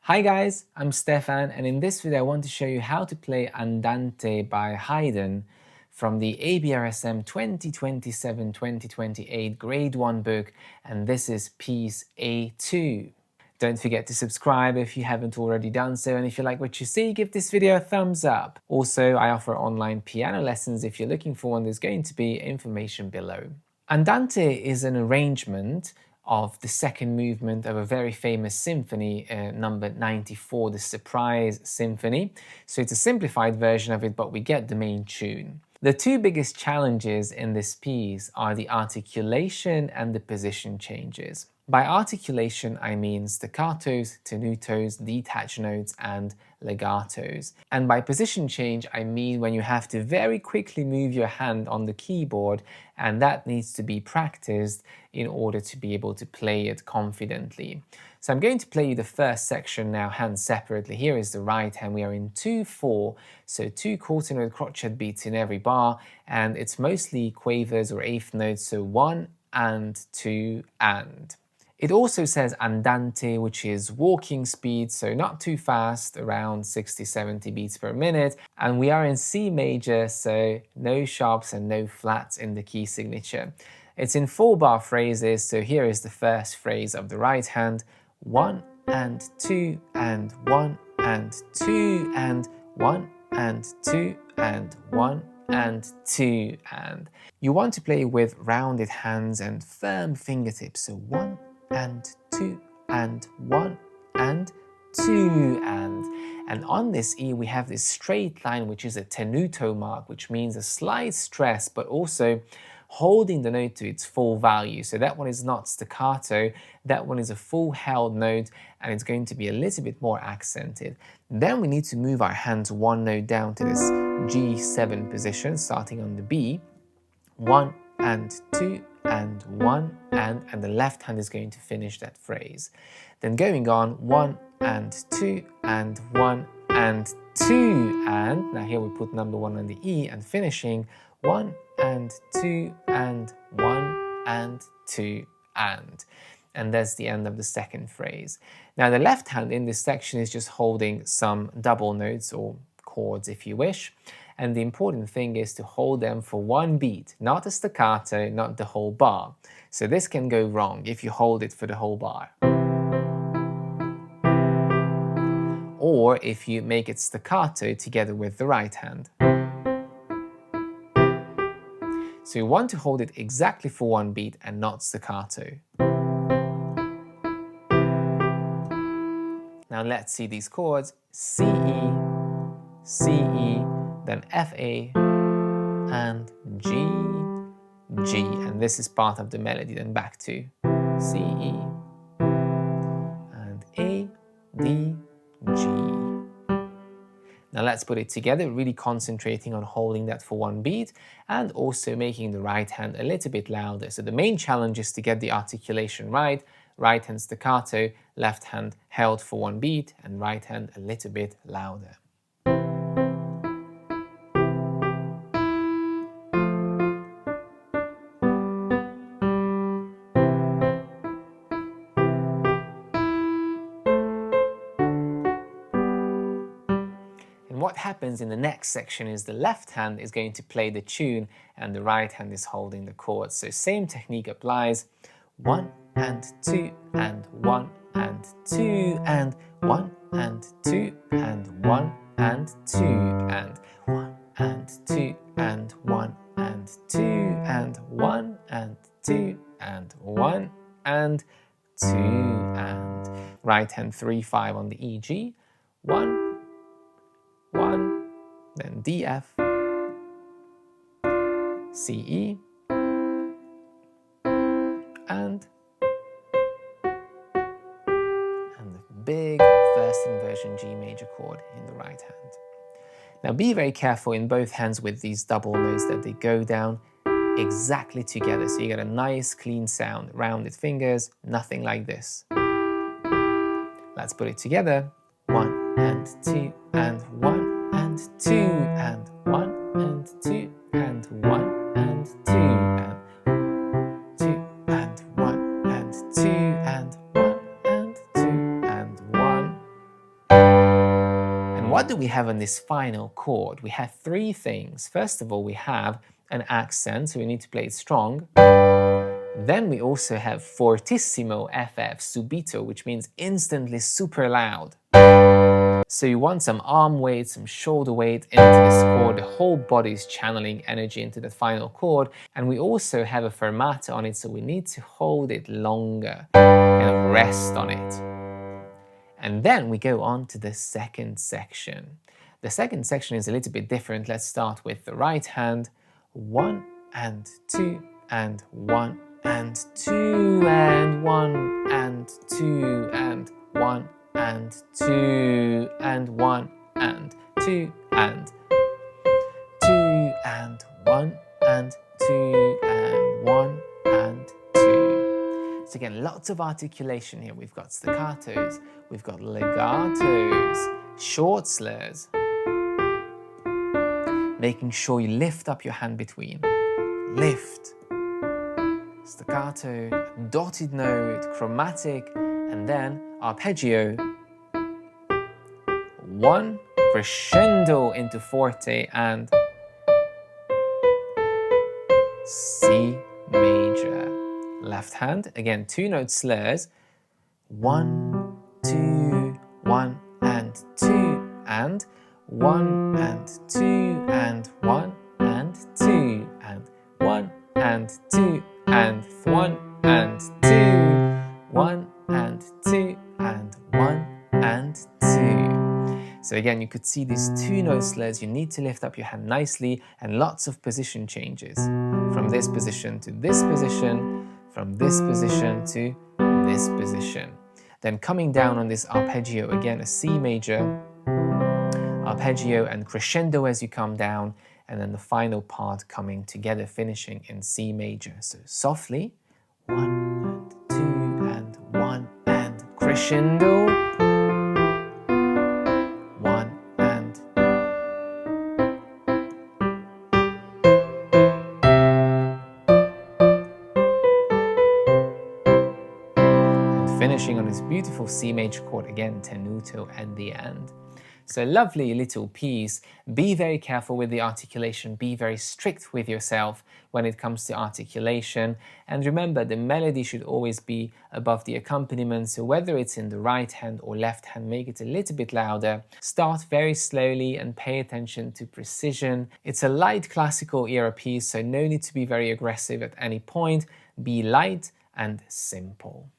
Hi guys, I'm Stefan, and in this video I want to show you how to play Andante by Haydn from the ABRSM 2027-2028 Grade 1 book, and this is piece A2. Don't forget to subscribe if you haven't already done so, and if you like what you see, give this video a thumbs up. Also, I offer online piano lessons if you're looking for one. There's going to be information below. Andante is an arrangement of the second movement of a very famous symphony, number 94, the Surprise Symphony. So it's a simplified version of it, but we get the main tune. The two biggest challenges in this piece are the articulation and the position changes. By articulation, I mean staccatos, tenutos, detached notes, and legatos. And by position change, I mean when you have to very quickly move your hand on the keyboard, and that needs to be practiced in order to be able to play it confidently. So I'm going to play you the first section now, hands separately. Here is the right hand. We are in 2/4, so 2 quarter note crotchet beats in every bar, and it's mostly quavers or eighth notes, so 1 and 2 and. It also says andante, which is walking speed, so not too fast, around 60-70 beats per minute. And we are in C major, so no sharps and no flats in the key signature. It's in 4-bar phrases, so here is the first phrase of the right hand. 1 and 2 and 1 and 2 and 1 and 2 and 1 and 2 and. You want to play with rounded hands and firm fingertips, so 1 and 2 and 1 and 2 and on this E we have this straight line, which is a tenuto mark, which means a slight stress but also holding the note to its full value. So that one is not staccato, that one is a full held note, and it's going to be a little bit more accented. Then we need to move our hands one note down to this G7 position, starting on the B. 1 and 2 and 1 and the left hand is going to finish that phrase. Then going on 1 and 2 and 1 and 2 and. Now here we put number 1 on the E and finishing 1 and 2 and 1 and 2 and. And that's the end of the second phrase. Now the left hand in this section is just holding some double notes or chords if you wish. And the important thing is to hold them for one beat, not a staccato, not the whole bar. So this can go wrong if you hold it for the whole bar. Or if you make it staccato together with the right hand. So you want to hold it exactly for one beat and not staccato. Now let's see these chords. C, E, C, E, then F, A, and G, G, and this is part of the melody. Then back to C, E, and A, D, G. Now let's put it together, really concentrating on holding that for one beat and also making the right hand a little bit louder. So the main challenge is to get the articulation right. Right hand staccato, left hand held for one beat, and right hand a little bit louder. And what happens in the next section is the left hand is going to play the tune and the right hand is holding the chords. So same technique applies. 1 and 2 and 1 and 2 and 1 and 2 and 1 and 2 and 1 and 2 and 1 and 2 and 1 and 2 and 1 and 2 and. Right hand 3/5 on the E, G. 1, 1, then D, F, C, E, and the big first inversion G major chord in the right hand. Now be very careful in both hands with these double notes that they go down exactly together, so you get a nice clean sound. Rounded fingers, nothing like this. Let's put it together. 1 and 2 and 1 and 2 and 1 and 2 and 1 and 2 and 2 and 1 and 2 and 1 and 2 and 1 what do we have on this final chord? We have three things. First of all, we have an accent, so we need to play it strong. Then we also have fortissimo FF subito, which means instantly super loud. So you want some arm weight, some shoulder weight into this chord. The whole body is channeling energy into the final chord. And we also have a fermata on it, so we need to hold it longer, kind of rest on it. And then we go on to the second section. The second section is a little bit different. Let's start with the right hand. 1 and 2 and 1 and 2 and 1 and 2 and 1 and 2 and 1 and 2 and 2 and 1 and 2 and 1 and 2. So again, lots of articulation here. We've got staccatos, we've got legatos, short slurs. Making sure you lift up your hand between. Lift, staccato, dotted note, chromatic, and then arpeggio. 1, crescendo into forte and C major. Left hand, again 2 note slurs. 1, 2, 1 and 2 and 1 and 2 and 1 and 2 and 1 and 2 and 1 and 2, 1 and 2 and 1 and 2. So again, you could see these 2 note slurs. You need to lift up your hand nicely and lots of position changes. From this position to this position, from this position to this position. Then coming down on this arpeggio, again a C major, arpeggio and crescendo as you come down, and then the final part coming together, finishing in C major. So softly, 1 and 2 and 1 and crescendo, 1 and finishing on this beautiful C major chord, again tenuto at the end. So lovely little piece. Be very careful with the articulation, be very strict with yourself when it comes to articulation. And remember, the melody should always be above the accompaniment, so whether it's in the right hand or left hand, make it a little bit louder. Start very slowly and pay attention to precision. It's a light classical era piece, so no need to be very aggressive at any point. Be light and simple.